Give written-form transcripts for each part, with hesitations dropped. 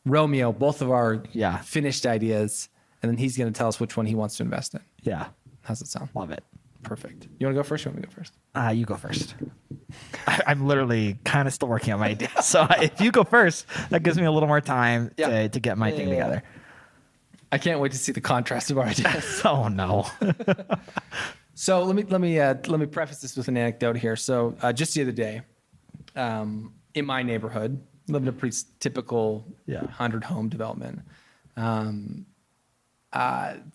Romeo both of our Yeah. finished ideas, and then he's going to tell us which one he wants to invest in. Yeah. How's it sound? Love it. Perfect. You want to go first? Or you want me to go first? You go first. I'm literally kind of still working on my idea. So if you go first, that gives me a little more time to get my thing together. I can't wait to see the contrast of our ideas. Oh no. So let me preface this with an anecdote here. So just the other day, in my neighborhood, living a pretty typical 100 home development.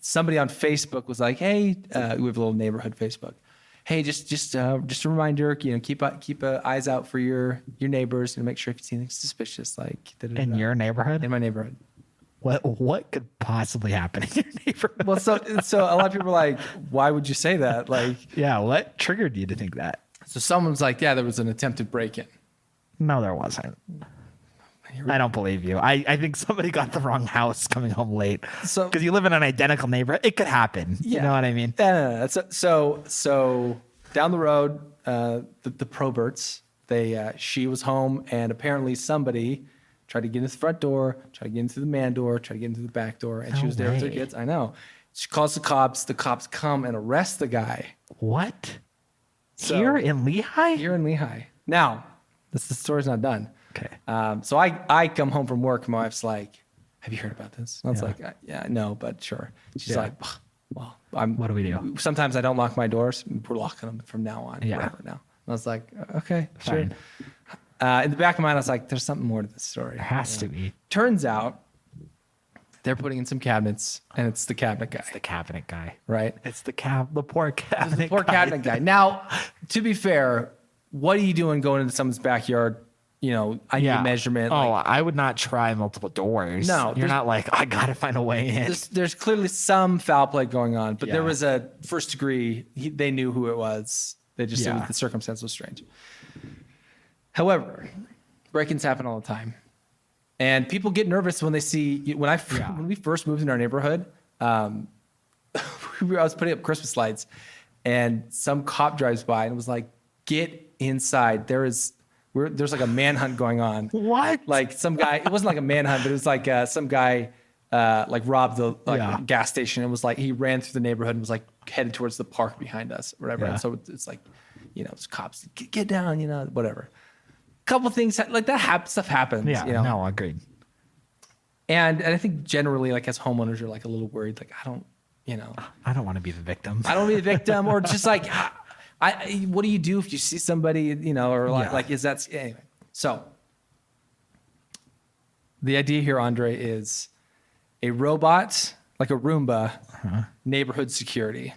Somebody on Facebook was like, "Hey, we have a little neighborhood Facebook. Hey, just a reminder, keep eyes out for your neighbors and make sure if you see anything suspicious, like In your neighborhood? in my neighborhood." What could possibly happen in your neighborhood? Well, so a lot of people are like, "Why would you say that?" Like, Yeah, what triggered you to think that? so someone's like, "Yeah, there was an attempted break-in." No, there wasn't. I don't believe you. I think somebody got the wrong house coming home late. So- because you live in an identical neighborhood, it could happen. You know what I mean? No. So down the road, the Proberts, she was home, and apparently somebody tried to get into the front door, tried to get into the man door, tried to get into the back door, and she No was there with her way. kids. I know. She calls the cops. The cops come and arrest the guy What? So- Here in Lehigh? here in Lehigh. Now, the story's not done. Okay. So I come home from work. My wife's like, "Have you heard about this?" And I was Yeah. like, "Yeah, no, but sure." She's Yeah. like, "Well, What do we do? Sometimes I don't lock my doors. We're locking them from now on. Yeah. Forever now." And I was like, "Okay, Fine. sure." In the back of my mind, I was like, "There's something more to this story." There has to be. Turns out, they're putting in some cabinets, and it's the cabinet guy, The cabinet guy. right? It's the poor cabinet The poor guy. cabinet guy. Now, to be fair, what are you doing going into someone's backyard? I need a measurement. Oh, like, I would not try multiple doors. No, You're there's- not like, I got to find a way in. there's clearly some foul play going on, but there Yeah. was a first degree. They knew who it was. They just Yeah. the circumstance was strange. However, break-ins happen all the time, and people get nervous when they see when we first moved in our neighborhood. I was putting up Christmas lights, and some cop drives by and was like, "Get inside! There's like a manhunt going on." What? Like some guy, it wasn't like a manhunt, but it was like some guy like robbed the gas station and was like, he ran through the neighborhood and was like headed towards the park behind us, or whatever. Yeah. And so it's like, it's cops, get down, whatever. Couple things like that stuff happens. Yeah, no, agreed. And I think generally, like as homeowners, you're like a little worried, like I don't want to be the victim. want to be the victim, or just like, what do you do if you see somebody, or like is that anyway? So the idea here, Andre, is a robot, like a Roomba, neighborhood security.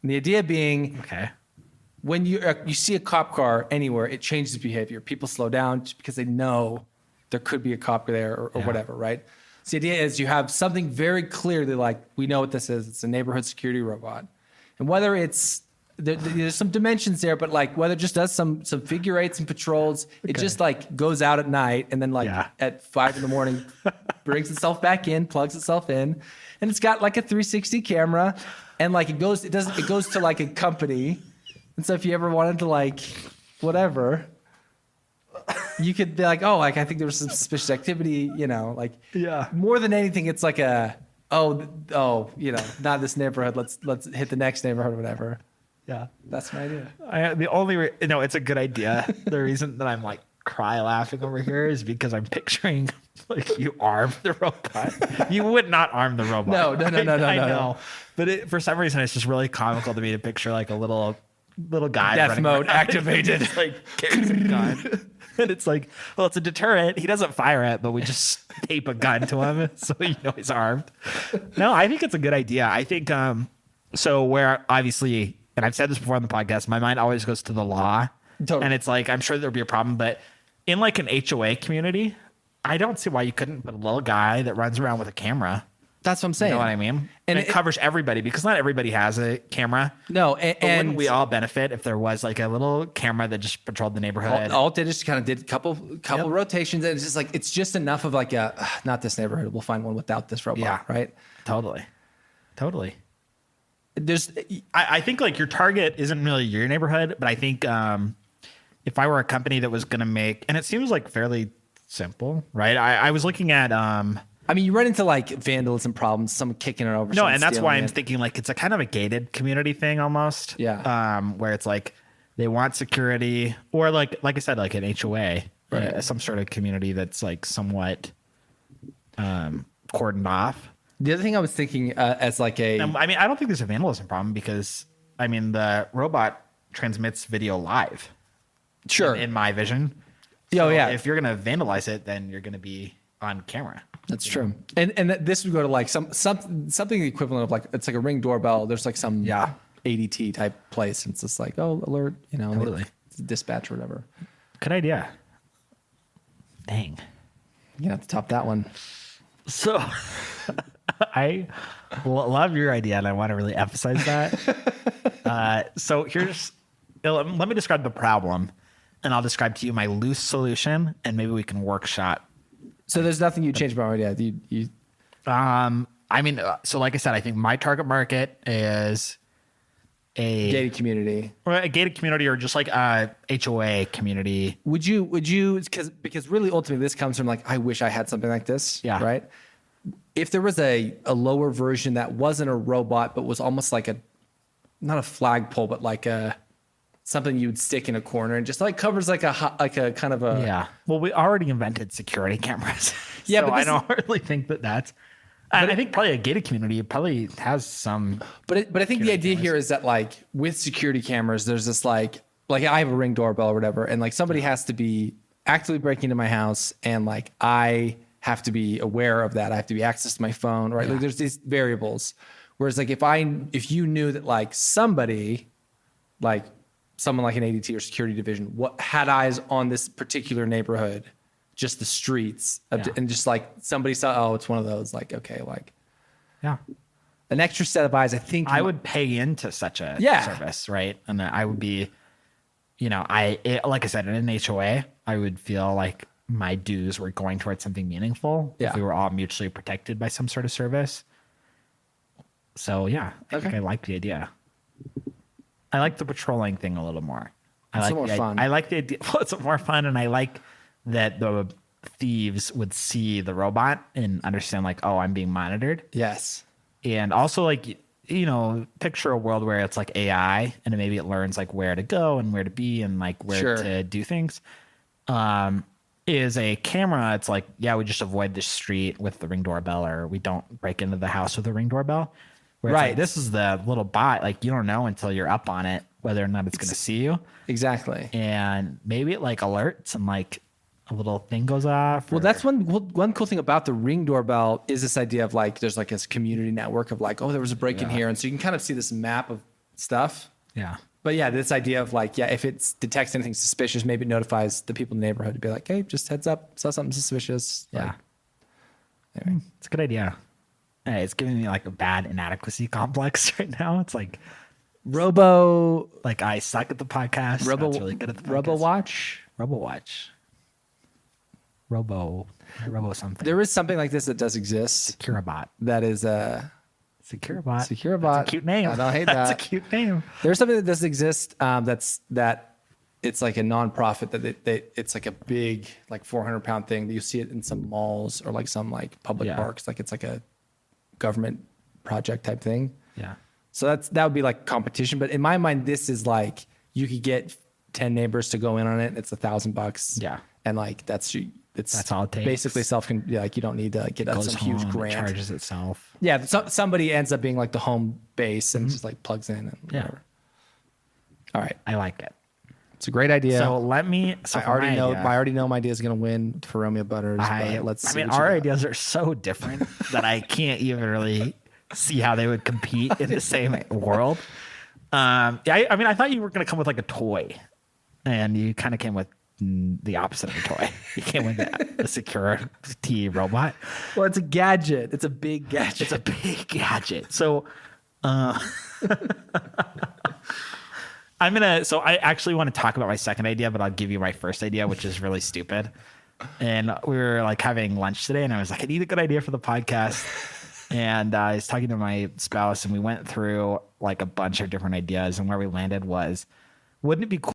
And the idea being, Okay. when you see a cop car anywhere, it changes behavior. People slow down just because they know there could be a cop there or whatever, right? So the idea is you have something very clearly like, we know what this is. It's a neighborhood security robot. And whether it's, there's some dimensions there, but like whether it just does some figure eights and patrols, it just like goes out at night and then at 5 a.m, brings itself back in, plugs itself in. And it's got like a 360 camera, and like it goes to like a company. And so if you ever wanted to like, whatever, you could be like, oh, like I think there was some suspicious activity, Yeah. More than anything, it's like not this neighborhood. Let's hit the next neighborhood or whatever. Yeah. That's my idea. It's a good idea. The reason that I'm like cry laughing over here is because I'm picturing like you arm the robot. You would not arm the robot. No. I know. But for some reason, it's just really comical to me to picture like a little guy. Death running mode around. activated. Just, like carries a gun. And it's like, well, it's a deterrent. He doesn't fire it, but we just tape a gun to him so he's armed. No, I think it's a good idea. I think so where obviously, and I've said this before on the podcast, my mind always goes to the law. Totally. And it's like, I'm sure there'll be a problem, but in like an HOA community, I don't see why you couldn't put a little guy that runs around with a camera. That's what I'm saying. You know what I mean? And And it covers everybody because not everybody has a camera. No, But wouldn't we all benefit if there was like a little camera that just patrolled the neighborhood? all it did is kind of did a couple rotations, and it's just enough of like not this neighborhood. We'll find one without this robot, Yeah. right? Totally. There's I think like your target isn't really your neighborhood, but I think if I were a company that was going to make, and it seems like fairly simple, right? I was looking at I mean, you run into like vandalism problems, someone kicking it over. no, and that's why I'm it. thinking like it's a kind of a gated community thing almost. Yeah. Where it's like they want security, or like I said, like an HOA, Right. some sort of community that's like somewhat cordoned off. The other thing I was thinking as like a, I mean, I don't think there's a vandalism problem because I mean the robot transmits video live. sure. In my vision. Oh, So yeah. If you're gonna vandalize it, then you're gonna be on camera. That's true. And this would go to like something equivalent of like, it's like a Ring doorbell. There's like some ADT type place. And it's just like, oh, alert, you know, Totally. it's dispatch or whatever. Good idea. Dang. You have to top that one. So I love your idea, and I want to really emphasize that. So let me describe the problem, and I'll describe to you my loose solution, and maybe we can workshop. So there's nothing you change about my idea. You I mean, so like I said, I think my target market is gated community. or a gated community, or just like a HOA community. Would you, because really ultimately this comes from like, I wish I had something like this. Yeah. Right. If there was a lower version that wasn't a robot, but was almost like not a flagpole, but like something you'd stick in a corner and just like covers like a kind of a, Yeah. Well, we already invented security cameras. Yeah, So but I this don't really think that's. And I think probably a gated community probably has some. But I think the idea here is that like with security cameras, there's this like I have a Ring doorbell or whatever, and like somebody has to be actively breaking into my house, and like I have to be aware of that. I have to be access to my phone, right? Like there's these variables. Whereas like if you knew that like somebody, like someone like an ADT or security division, had eyes on this particular neighborhood, just the streets, and just like somebody saw, oh, it's one of those. Like okay, like Yeah. an extra set of eyes. I think I would pay into such a service, right? And I would be, like I said, in an HOA, I would feel like my dues were going towards something meaningful if we were all mutually protected by some sort of service. So yeah, I think I like the idea. I like the patrolling thing a little more. It's more fun. I like the idea. Well, it's more fun, and I like that the thieves would see the robot and understand like, oh, I'm being monitored. Yes. And also like, picture a world where it's like AI and maybe it learns like where to go and where to be and like where to do things. Is a camera, it's like, yeah, we just avoid the street with the Ring doorbell, or we don't break into the house with the Ring doorbell. Where it's like, this is the little bot. Like you don't know until you're up on it whether or not it's going to see you. Exactly. And maybe it like alerts and like a little thing goes off. Well, that's one cool thing about the Ring doorbell is this idea of like there's like this community network of like, oh, there was a break in here, and so you can kind of see this map of stuff. Yeah. But yeah, this idea of like, if it detects anything suspicious, maybe it notifies the people in the neighborhood to be like, hey, just heads up, saw something suspicious. Yeah. Like, anyway. It's a good idea. Hey, it's giving me like a bad inadequacy complex right now. It's like like I suck at the podcast. That's really good at the podcast. RoboWatch. Robo something. There is something like this that does exist. Securibot. That is Securibot. Securibot. That's a cute name. I don't hate that. That's a cute name. There's something that does exist. That it's like a nonprofit that it's like a big like 400-pound thing. You see it in some malls or like some like public parks. Like it's like a government project type thing. Yeah. So that would be like competition. But in my mind, this is like you could get 10 neighbors to go in on it. It's $1,000. Yeah. And like that's all it takes. Basically like you don't need to get Goes some huge home, grant. it charges itself. Yeah, somebody ends up being like the home base and just like plugs in and whatever. All right, I like it. it's a great idea. So let me. So I already know my idea is going to win for Romeo Butters. But let's see. Our ideas are so different that I can't even really see how they would compete in the same world. I thought you were going to come with like a toy, and you kind of came with the opposite of a toy. You came with a security robot. Well, it's a gadget. It's a big gadget. It's a big gadget. So, I actually want to talk about my second idea, but I'll give you my first idea, which is really stupid. And we were like having lunch today, and I was like, I need a good idea for the podcast. And I was talking to my spouse, and we went through like a bunch of different ideas, and where we landed was, wouldn't it be cool